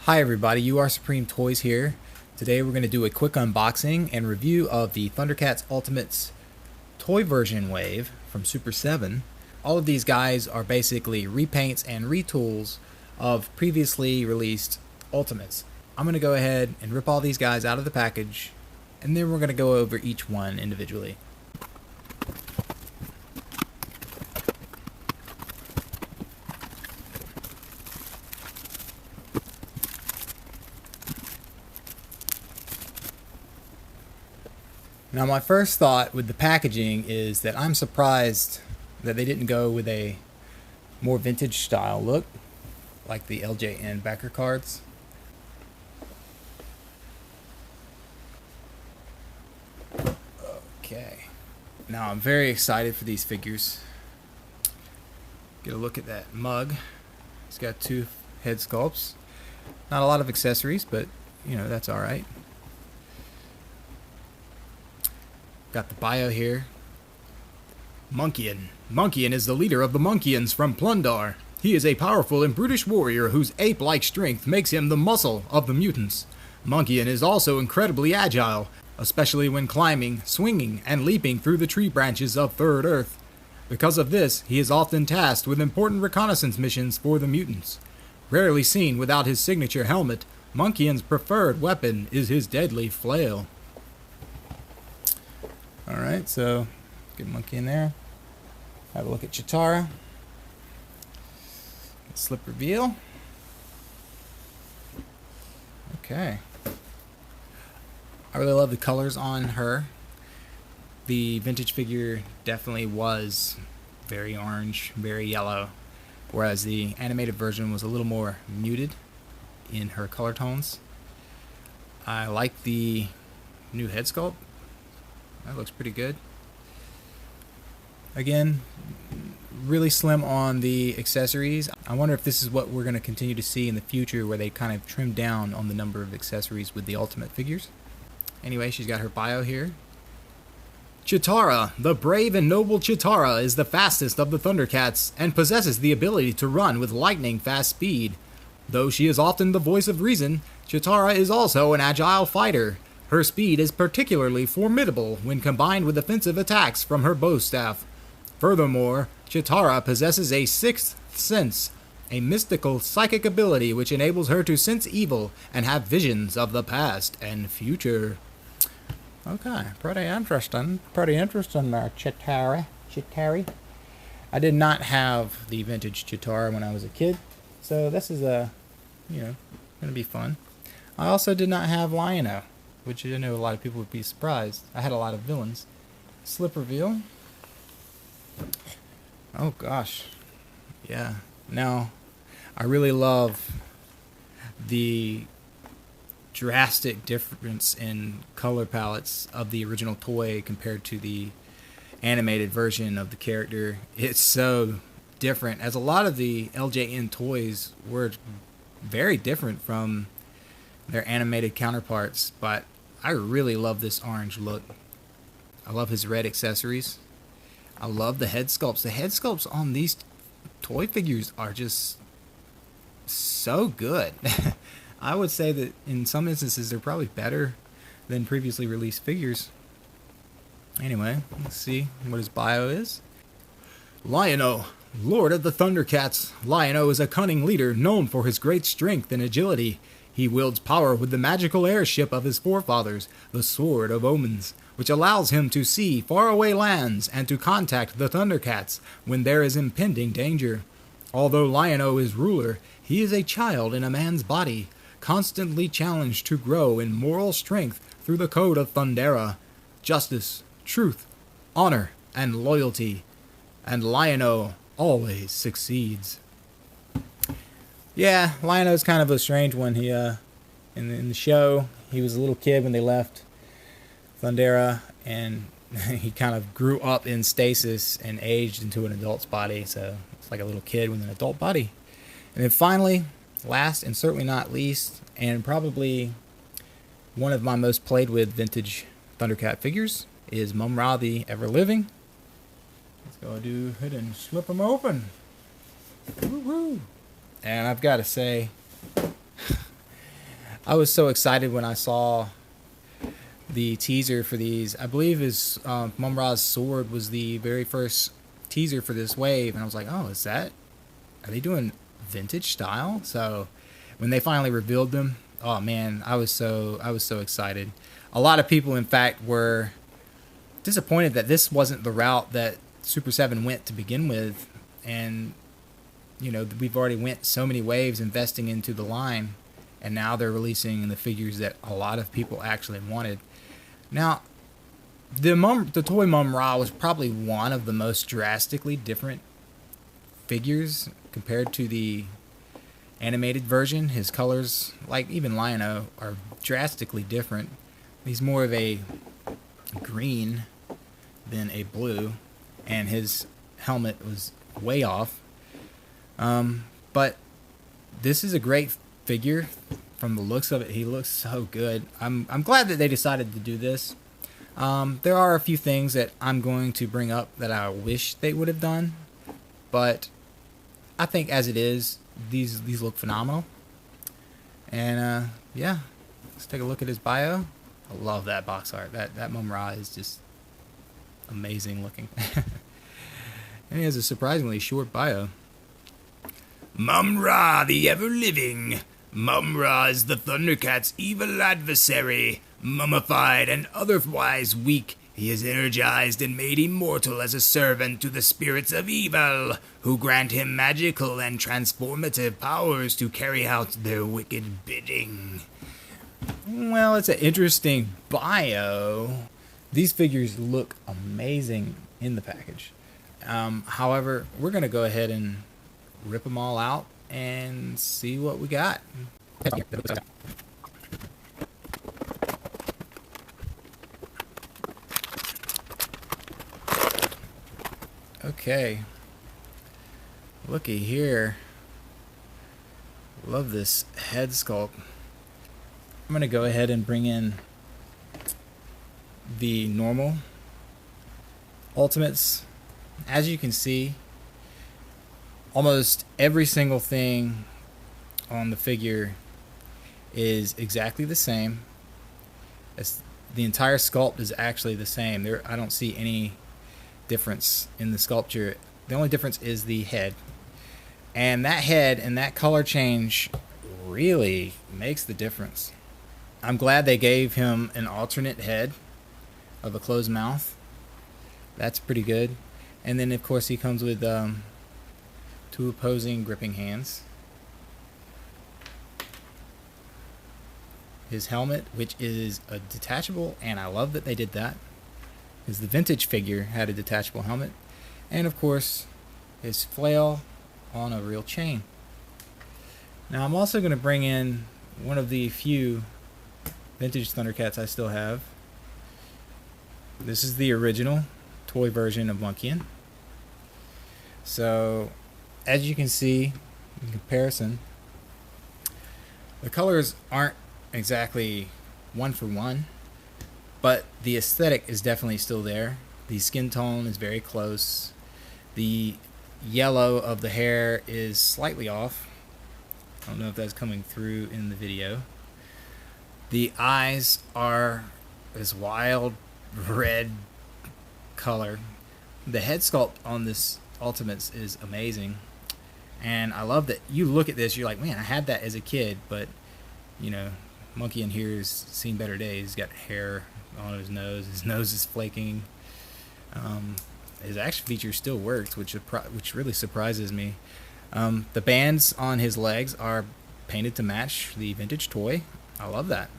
Hi everybody, You Are Supreme Toys here. Today we're going to do a quick unboxing and review of the Thundercats Ultimates toy version wave from Super7. All of these guys are basically repaints and retools of previously released Ultimates. I'm going to go ahead and rip all these guys out of the package, and then we're going to go over each one individually. Now my first thought with the packaging is that I'm surprised that they didn't go with a more vintage style look, like the LJN backer cards. Okay, now I'm very excited for these figures. Get a look at that mug. It's got two head sculpts. Not a lot of accessories, but you know, that's alright. Got the bio here. Monkian. Monkian is the leader of the Monkians from Plundar. He is a powerful and brutish warrior whose ape-like strength makes him the muscle of the mutants. Monkian is also incredibly agile, especially when climbing, swinging, and leaping through the tree branches of Third Earth. Because of this, he is often tasked with important reconnaissance missions for the mutants. Rarely seen without his signature helmet, Monkian's preferred weapon is his deadly flail. Alright, so get Monkey in there. Have a look at Cheetara. Slip reveal. Okay. I really love the colors on her. The vintage figure definitely was very orange, very yellow, whereas the animated version was a little more muted in her color tones. I like the new head sculpt. That looks pretty good. Again, really slim on the accessories. I wonder if this is what we're going to continue to see in the future, where they kind of trim down on the number of accessories with the Ultimate figures. Anyway, she's got her bio here. Cheetara, the brave and noble Cheetara, is the fastest of the Thundercats and possesses the ability to run with lightning-fast speed. Though she is often the voice of reason, Cheetara is also an agile fighter. Her speed is particularly formidable when combined with offensive attacks from her bow staff. Furthermore, Cheetara possesses a sixth sense, a mystical psychic ability which enables her to sense evil and have visions of the past and future. Okay, pretty interesting. Pretty interesting there, Cheetara. I did not have the vintage Cheetara when I was a kid, so this is going to be fun. I also did not have Lion-O, which I know a lot of people would be surprised. I had a lot of villains. Slip reveal. Oh gosh. Yeah. Now, I really love the drastic difference in color palettes of the original toy compared to the animated version of the character. It's so different, as a lot of the LJN toys were very different from their animated counterparts, but I really love this orange look. I love his red accessories. I love the head sculpts. The head sculpts on these toy figures are just so good. I would say that in some instances they're probably better than previously released figures. Anyway, let's see what his bio is. Lion-O, Lord of the Thundercats. Lion-O is a cunning leader known for his great strength and agility. He wields power with the magical airship of his forefathers, the Sword of Omens, which allows him to see faraway lands and to contact the Thundercats when there is impending danger. Although Lion-O is ruler, he is a child in a man's body, constantly challenged to grow in moral strength through the code of Thundera, justice, truth, honor, and loyalty. And Lion-O always succeeds. Yeah, Lion-O's kind of a strange one. He, in the show, he was a little kid when they left Thundera, and he kind of grew up in stasis and aged into an adult's body, so it's like a little kid with an adult body. And then finally, last and certainly not least, and probably one of my most played with vintage Thundercat figures, is Mumm-ra the Ever-Living. Let's go ahead and slip him open. Woo-hoo. And I've got to say, I was so excited when I saw the teaser for these. I believe his Mumm-ra's sword was the very first teaser for this wave, and I was like, oh, are they doing vintage style? So when they finally revealed them, oh man, I was so excited. A lot of people, in fact, were disappointed that this wasn't the route that Super 7 went to begin with, and we've already went so many waves investing into the line, and now they're releasing the figures that a lot of people actually wanted. Now, the toy Mumm-ra was probably one of the most drastically different figures compared to the animated version. His colors, like even Lion-O, are drastically different. He's more of a green than a blue, and his helmet was way off. But this is a great figure. From the looks of it, he looks so good. I'm glad that they decided to do this. There are a few things that I'm going to bring up that I wish they would have done, but I think as it is, these look phenomenal. And yeah, let's take a look at his bio. I love that box art. That Mumm-ra is just amazing looking. And he has a surprisingly short bio. Mumm-ra, the ever-living. Mumm-ra is the Thundercats' evil adversary. Mummified and otherwise weak, he is energized and made immortal as a servant to the spirits of evil, who grant him magical and transformative powers to carry out their wicked bidding. Well, it's an interesting bio. These figures look amazing in the package. However, we're going to go ahead and rip them all out and see what we got. Okay. Looky here. Love this head sculpt. I'm going to go ahead and bring in the normal Ultimates. As you can see, almost every single thing on the figure is exactly the same. The entire sculpt is actually the same. I don't see any difference in the sculpture. The only difference is the head. And that head and that color change really makes the difference. I'm glad they gave him an alternate head of a closed mouth. That's pretty good. And then, of course, he comes with two opposing gripping hands. His helmet, which is a detachable, and I love that they did that, because the vintage figure had a detachable helmet. And, of course, his flail on a real chain. Now, I'm also going to bring in one of the few vintage Thundercats I still have. This is the original toy version of Monkian. So, as you can see, in comparison, the colors aren't exactly one for one, but the aesthetic is definitely still there. The skin tone is very close. The yellow of the hair is slightly off. I don't know if that's coming through in the video. The eyes are this wild red color. The head sculpt on this Ultimates is amazing, and I love that you look at this, you're like, man, I had that as a kid, but Monkey in here has seen better days. He's got hair on his nose is flaking. His action feature still works, which really surprises me. The bands on his legs are painted to match the vintage toy. I love that.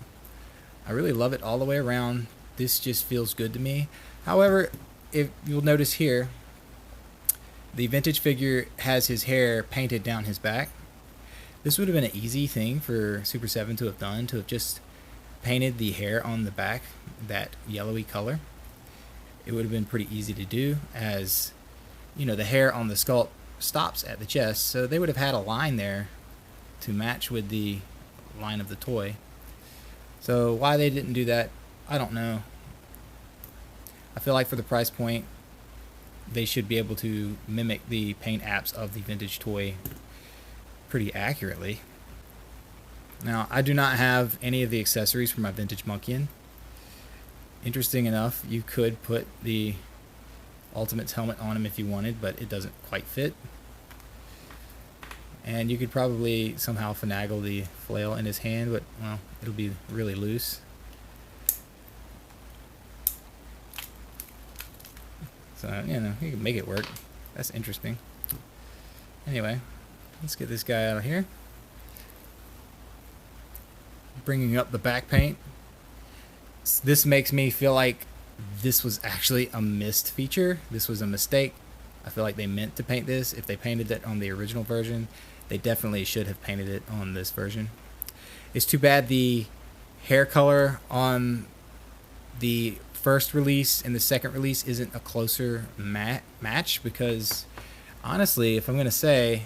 I really love it all the way around. This just feels good to me. However, if you'll notice here, the vintage figure has his hair painted down his back. This would have been an easy thing for Super 7 to have done, to have just painted the hair on the back that yellowy color. It would have been pretty easy to do, as the hair on the sculpt stops at the chest, so they would have had a line there to match with the line of the toy. So why they didn't do that, I don't know. I feel like for the price point, they should be able to mimic the paint apps of the vintage toy pretty accurately. Now, I do not have any of the accessories for my vintage Monkian. Interesting enough, you could put the Ultimates helmet on him if you wanted, but it doesn't quite fit. And you could probably somehow finagle the flail in his hand, but, well, it'll be really loose. So, you know, you can make it work. That's interesting. Anyway, let's get this guy out of here. Bringing up the back paint. This makes me feel like this was actually a missed feature. This was a mistake. I feel like they meant to paint this. If they painted it on the original version, they definitely should have painted it on this version. It's too bad the hair color on the first release and the second release isn't a closer match, because honestly, if I'm going to say,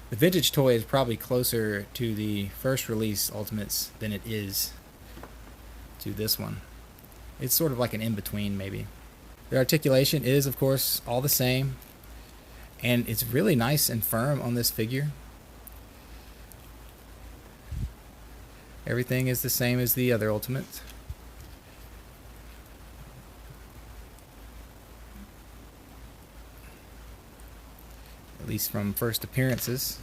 the vintage toy is probably closer to the first release Ultimates than it is to this one. It's sort of like an in-between, maybe. The articulation is, of course, all the same, and it's really nice and firm on this figure. Everything is the same as the other Ultimates. At least from first appearances.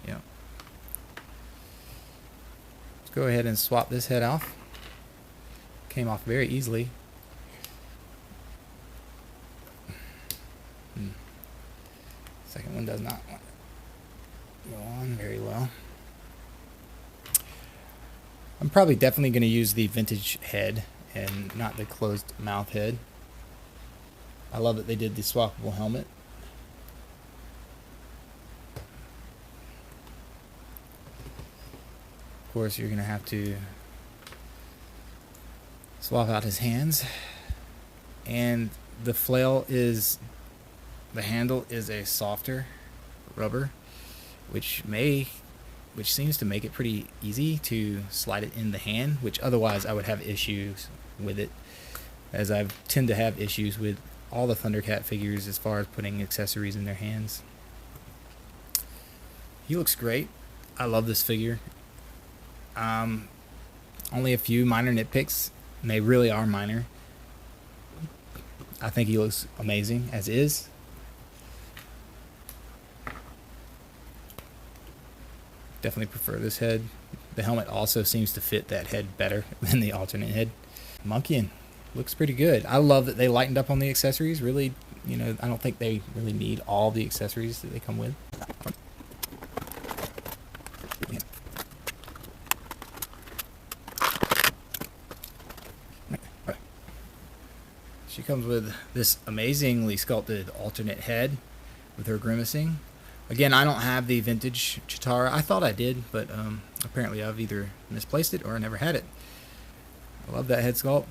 Yeah. Let's go ahead and swap this head off. Came off very easily. Second one does not go on very well. I'm probably definitely going to use the vintage head and not the closed mouth head. I love that they did the swappable helmet. Of course, you're going to have to swap out his hands. And the flail is, the handle is a softer rubber, which seems to make it pretty easy to slide it in the hand, which otherwise I would have issues with it, as I tend to have issues with all the Thundercat figures as far as putting accessories in their hands. He looks great. I love this figure. Only a few minor nitpicks, and they really are minor. I think he looks amazing as is. Definitely prefer this head. The helmet also seems to fit that head better than the alternate head. Monkian looks pretty good. I love that they lightened up on the accessories. Really, you know, I don't think they really need all the accessories that they come with. She comes with this amazingly sculpted alternate head with her grimacing. Again, I don't have the vintage Cheetara. I thought I did, but apparently I've either misplaced it or I never had it. I love that head sculpt.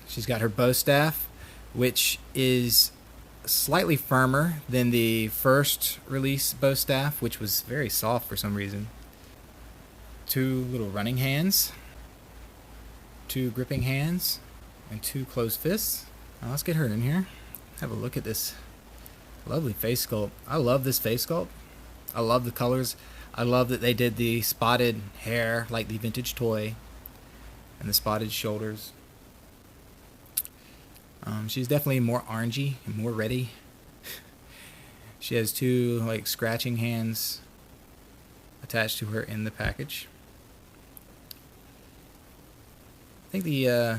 She's got her bow staff, which is slightly firmer than the first release bow staff, which was very soft for some reason. Two little running hands, two gripping hands, and two closed fists. Now let's get her in here. Have a look at this lovely face sculpt. I love this face sculpt. I love the colors. I love that they did the spotted hair like the vintage toy and the spotted shoulders. She's definitely more orangey and more ready. She has two like scratching hands attached to her in the package. I think the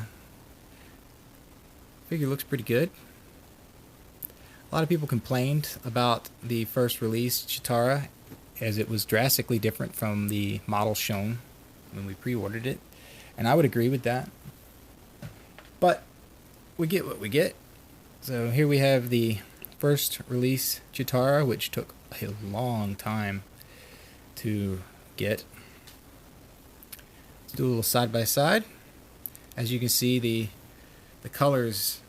figure looks pretty good. A lot of people complained about the first release Cheetara, as it was drastically different from the model shown when we pre-ordered it, and I would agree with that. But we get what we get. So here we have the first release Cheetara, which took a long time to get. Let's do a little side by side. As you can see, the colors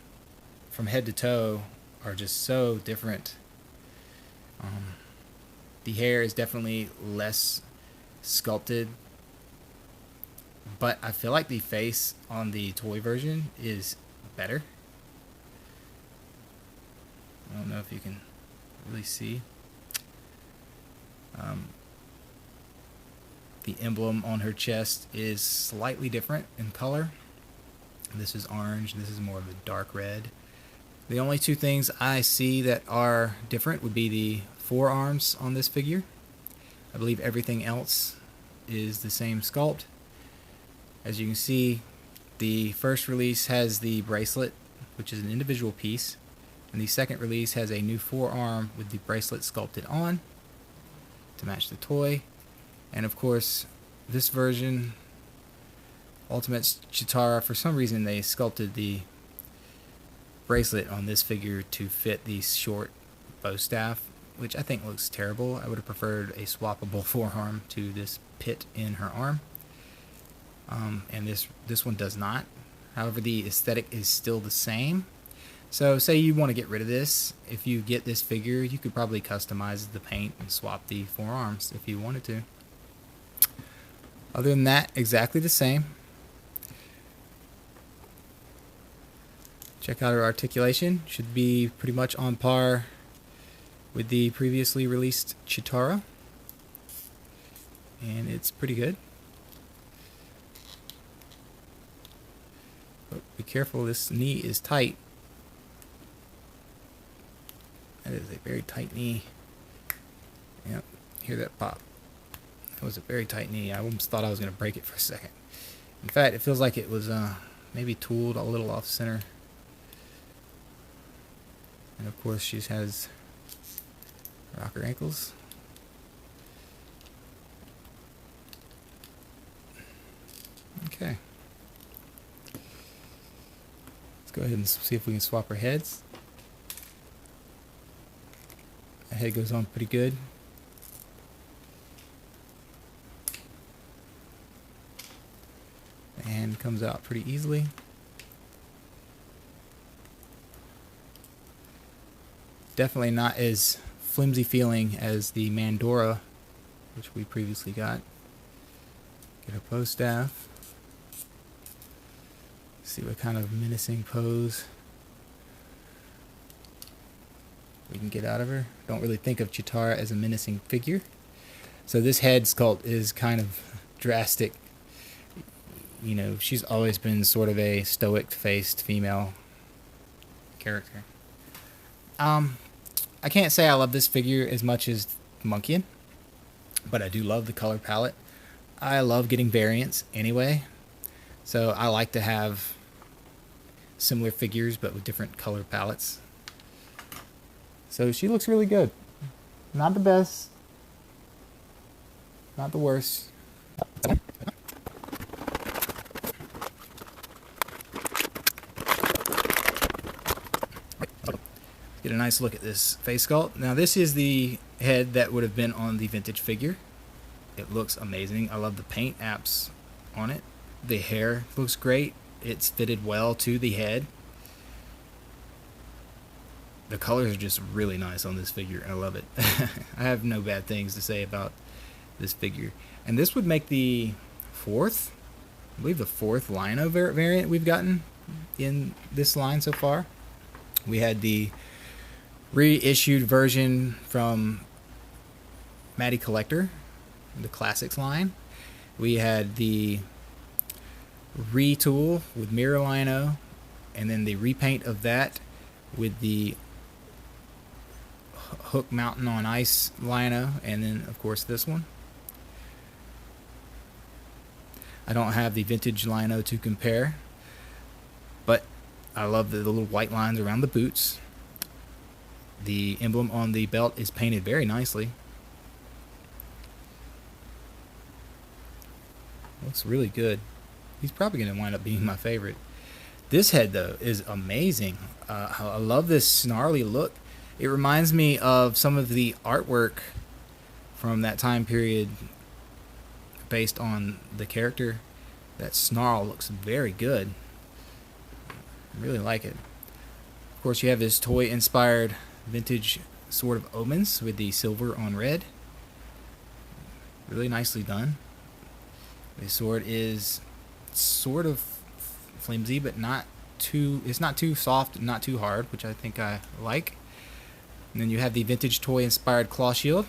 from head to toe are just so different. The hair is definitely less sculpted, but I feel like the face on the toy version is better. I don't know if you can really see. The emblem on her chest is slightly different in color. This is orange, this is more of a dark red. The only two things I see that are different would be the forearms on this figure. I believe everything else is the same sculpt. As you can see, the first release has the bracelet, which is an individual piece, and the second release has a new forearm with the bracelet sculpted on to match the toy. And of course, this version, Ultimates Cheetara, for some reason they sculpted the bracelet on this figure to fit the short bow staff, which I think looks terrible. I would have preferred a swappable forearm to this pit in her arm. And this one does not. However, the aesthetic is still the same. So say you want to get rid of this. If you get this figure, you could probably customize the paint and swap the forearms if you wanted to. Other than that, exactly the same. Check out her articulation. Should be pretty much on par with the previously released Cheetara. And it's pretty good. But be careful, this knee is tight. That is a very tight knee. Yep, hear that pop. That was a very tight knee. I almost thought I was going to break it for a second. In fact, it feels like it was maybe tooled a little off center. And of course, she has rocker ankles. Okay. Let's go ahead and see if we can swap our heads. The head goes on pretty good. And comes out pretty easily. Definitely not as flimsy feeling as the Mandora, which we previously got. Get her bow staff. See what kind of menacing pose we can get out of her. Don't really think of Cheetara as a menacing figure. So this head sculpt is kind of drastic. You know, she's always been sort of a stoic-faced female character. I can't say I love this figure as much as Monkian, but I do love the color palette. I love getting variants anyway, so I like to have similar figures but with different color palettes. So she looks really good. Not the best, not the worst. Get a nice look at this face sculpt. Now this is the head that would have been on the vintage figure. It looks amazing. I love the paint apps on it. The hair looks great. It's fitted well to the head. The colors are just really nice on this figure. I love it. I have no bad things to say about this figure. And this would make the fourth, I believe the fourth Lino variant we've gotten in this line so far. We had the reissued version from Matty Collector, the Classics line. We had the retool with Mirror Lino, and then the repaint of that with the Hook Mountain on Ice Lino, and then of course this one. I don't have the vintage Lino to compare, but I love the little white lines around the boots. The emblem on the belt is painted very nicely. Looks really good. He's probably going to wind up being my favorite. This head, though, is amazing. I love this snarly look. It reminds me of some of the artwork from that time period based on the character. That snarl looks very good. I really like it. Of course, you have this toy-inspired vintage Sword of Omens with the silver on red. Really nicely done. The sword is sort of flimsy, but not too. It's not too soft, not too hard, which I think I like. And then you have the vintage toy-inspired claw shield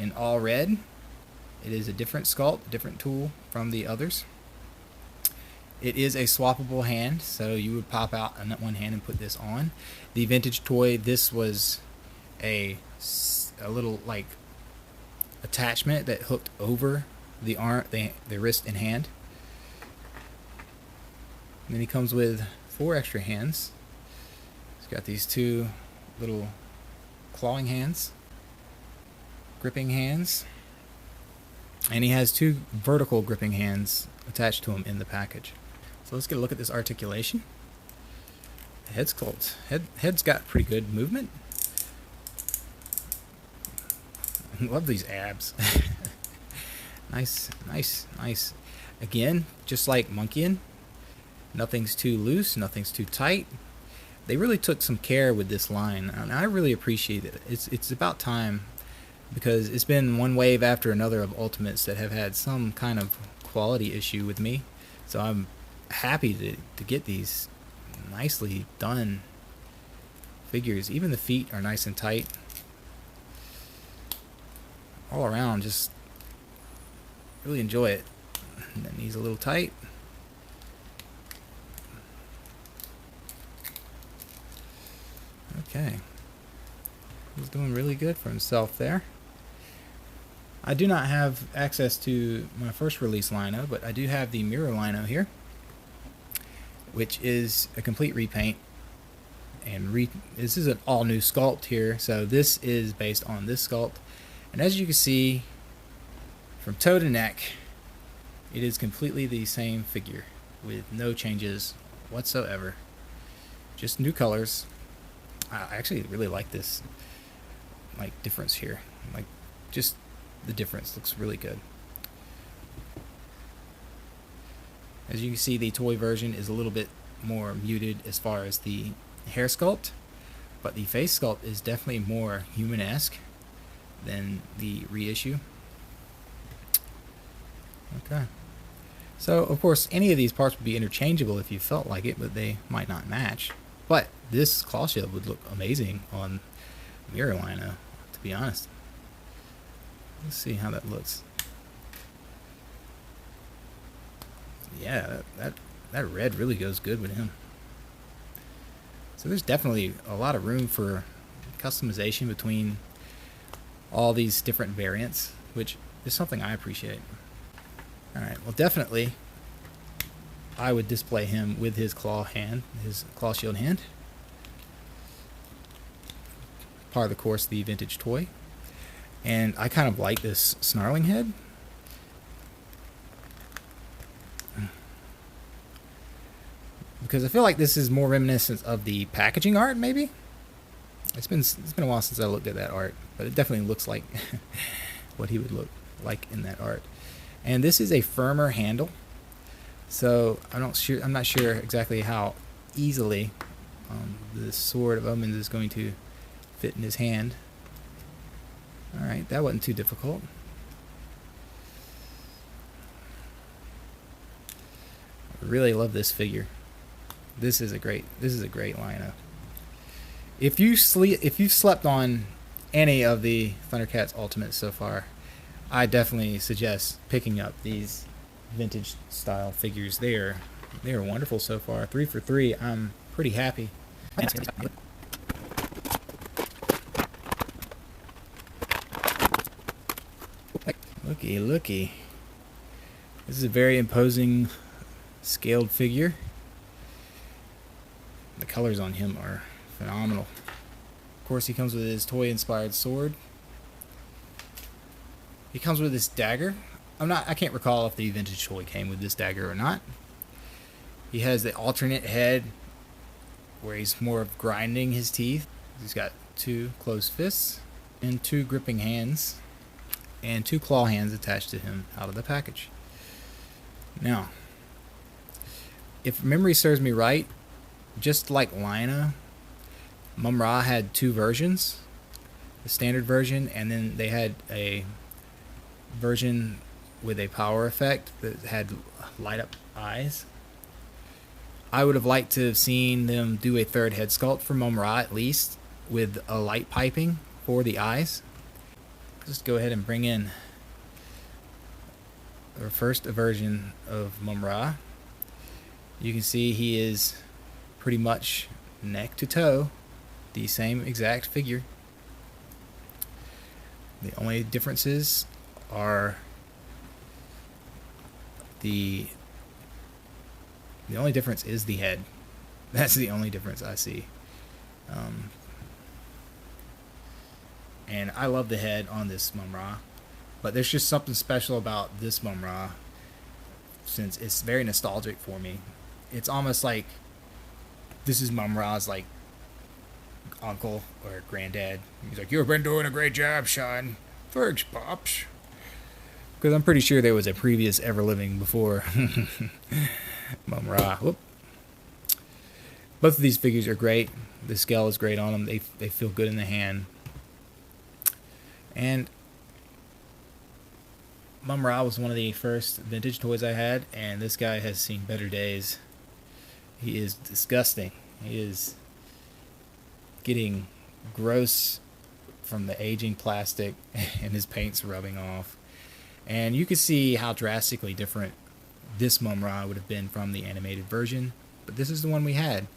in all red. It is a different sculpt, a different tool from the others. It is a swappable hand, so you would pop out one hand and put this on. The vintage toy, this was a little like attachment that hooked over the arm, the wrist and hand. And then he comes with 4 extra hands. He's got these 2 little clawing hands, gripping hands, and he has 2 vertical gripping hands attached to him in the package. So let's get a look at this articulation. The head sculpt. Head's got pretty good movement. I love these abs. Nice. Again, just like Monkian, nothing's too loose, nothing's too tight. They really took some care with this line, and I really appreciate it. It's about time, because it's been one wave after another of Ultimates that have had some kind of quality issue with me. So I'm happy to get these nicely done figures. Even the feet are nice and tight. All around, just really enjoy it. And the knees a little tight. Okay. He's doing really good for himself there. I do not have access to my first release lino, but I do have the mirror lino here, which is a complete repaint. And this is an all new sculpt here, so this is based on this sculpt. And as you can see, from toe to neck, it is completely the same figure with no changes whatsoever. Just new colors. I actually really like this difference here. Like, just the difference looks really good. As you can see, the toy version is a little bit more muted as far as the hair sculpt, but the face sculpt is definitely more human-esque than the reissue. Okay. So, of course, any of these parts would be interchangeable if you felt like it, but they might not match. But this claw shield would look amazing on mirror lino, to be honest. Let's see how that looks. Yeah, that red really goes good with him. So there's definitely a lot of room for customization between all these different variants, which is something I appreciate. Alright, well, definitely I would display him with his claw shield hand. Part of the course, the vintage toy. And I kind of like this snarling head. Because I feel like this is more reminiscent of the packaging art, maybe? It's been a while since I looked at that art, but it definitely looks like what he would look like in that art. And this is a firmer handle, so I'm not sure exactly how easily the sword of Omen is going to fit in his hand. Alright, that wasn't too difficult. I really love this figure. This is a great lineup. If you slept on any of the Thundercats Ultimates so far, I definitely suggest picking up these vintage style figures. They are wonderful so far. 3 for 3. I'm pretty happy. Looky. This is a very imposing scaled figure. The colors on him are phenomenal. Of course, he comes with his toy-inspired sword. He comes with this dagger. I can't recall if the vintage toy came with this dagger or not. He has the alternate head where he's more of grinding his teeth. He's got 2 closed fists and 2 gripping hands and 2 claw hands attached to him out of the package. Now, if memory serves me right, just like Lina, Mumm-ra had 2 versions. The standard version, and then they had a version with a power effect that had light up eyes. I would have liked to have seen them do a 3rd head sculpt for Mumm-ra at least, with a light piping for the eyes. Just go ahead and bring in the first version of Mumm-ra. You can see he is pretty much neck to toe the same exact figure. The only differences are the only difference is the head. That's the only difference I see. And I love the head on this Mumm-ra, but there's just something special about this Mumm-ra since it's very nostalgic for me. It's almost like this is Mumm-ra's like uncle or granddad. He's like, "You've been doing a great job, Sean. Thanks, Pops." Because I'm pretty sure there was a previous ever living before Mumm-ra. Whoop. Both of these figures are great. The scale is great on them. They feel good in the hand. And Mumm-ra was one of the first vintage toys I had, and this guy has seen better days. He is disgusting. He is getting gross from the aging plastic, and his paint's rubbing off. And you can see how drastically different this Mumm-ra would have been from the animated version, but this is the one we had.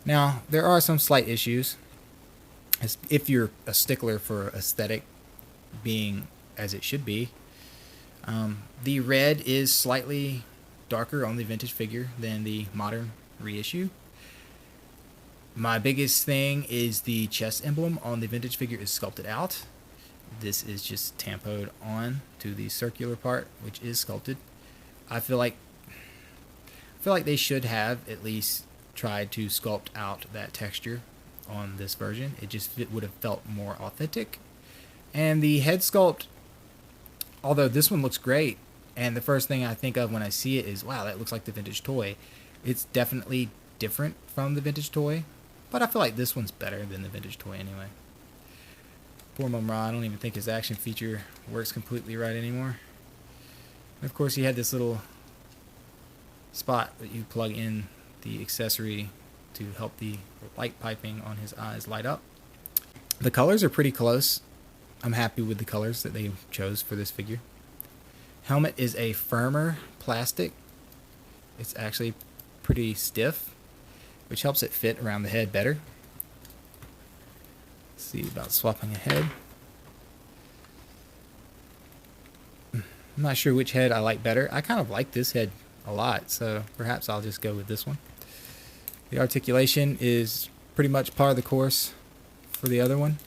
Now, there are some slight issues. If you're a stickler for aesthetic being as it should be, the red is slightly darker on the vintage figure than the modern reissue. My biggest thing is the chest emblem on the vintage figure is sculpted out. This is just tampoed on to the circular part, which is sculpted. I feel like they should have at least tried to sculpt out that texture on this version. It would have felt more authentic. And the head sculpt, although this one looks great, and the first thing I think of when I see it is, wow, that looks like the vintage toy. It's definitely different from the vintage toy, but I feel like this one's better than the vintage toy anyway. Poor Mumm-ra, I don't even think his action feature works completely right anymore. And of course, he had this little spot that you plug in the accessory to help the light piping on his eyes light up. The colors are pretty close. I'm happy with the colors that they chose for this figure. Helmet is a firmer plastic. It's actually pretty stiff, which helps it fit around the head better. Let's see about swapping a head. I'm not sure which head I like better. I kind of like this head a lot, so perhaps I'll just go with this one. The articulation is pretty much par of the course for the other one.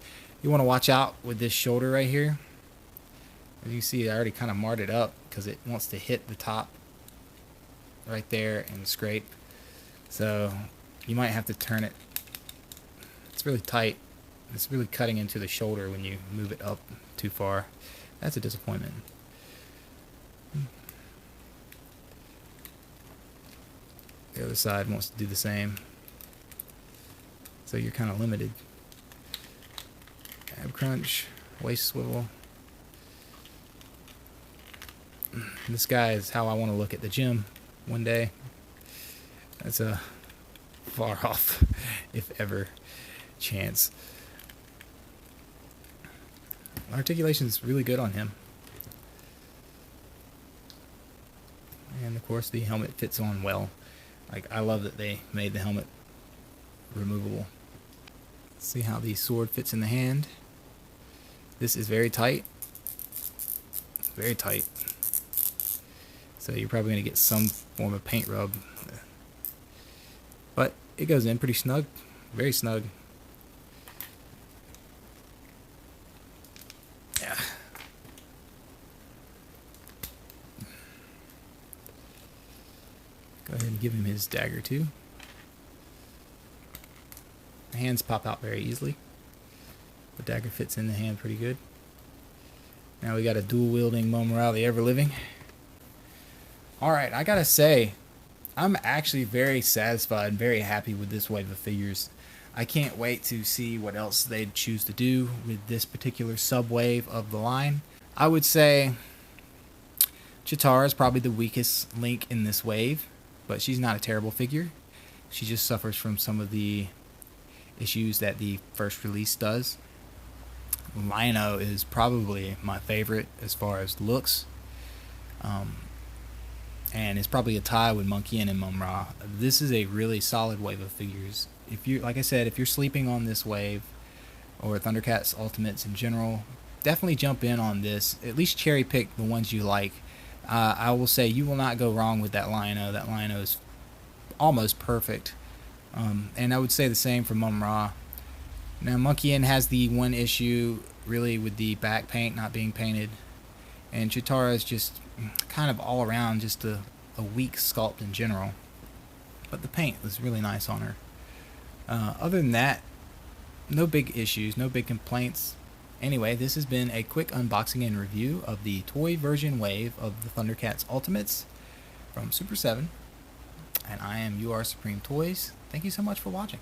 You want to watch out with this shoulder right here. As you see, I already kind of marred it up because it wants to hit the top right there and scrape. So you might have to turn it. It's really tight. It's really cutting into the shoulder when you move it up too far. That's a disappointment. The other side wants to do the same. So you're kind of limited. Ab crunch, waist swivel. This guy is how I want to look at the gym one day. That's a far off, if ever, chance. Articulation is really good on him. And of course the helmet fits on well. Like, I love that they made the helmet removable. See how the sword fits in the hand. This is very tight. Very tight. So you're probably going to get some form of paint rub. But it goes in pretty snug. Very snug. Yeah. Go ahead and give him his dagger too. The hands pop out very easily. The dagger fits in the hand pretty good. Now we got a dual-wielding Mumm-ra, the ever-living. Alright, I gotta say, I'm actually very satisfied and very happy with this wave of figures. I can't wait to see what else they'd choose to do with this particular sub-wave of the line. I would say Cheetara is probably the weakest link in this wave, but she's not a terrible figure. She just suffers from some of the issues that the first release does. Lino is probably my favorite as far as looks. and it's probably a tie with Monkian and Mumm-ra. This is a really solid wave of figures. If you, like I said, if you're sleeping on this wave or Thundercats Ultimates in general, definitely jump in on this. At least cherry pick the ones you like. I will say you will not go wrong with that Lion-O. That Lion-O is almost perfect. And I would say the same for Mumm-ra. Now, Monkian has the one issue really with the back paint not being painted, and Cheetara is just kind of all around just a weak sculpt in general. But the paint was really nice on her. Other than that, no big issues, no big complaints. Anyway, this has been a quick unboxing and review of the toy version wave of the Thundercats Ultimates from Super7. And I am UR Supreme Toys. Thank you so much for watching.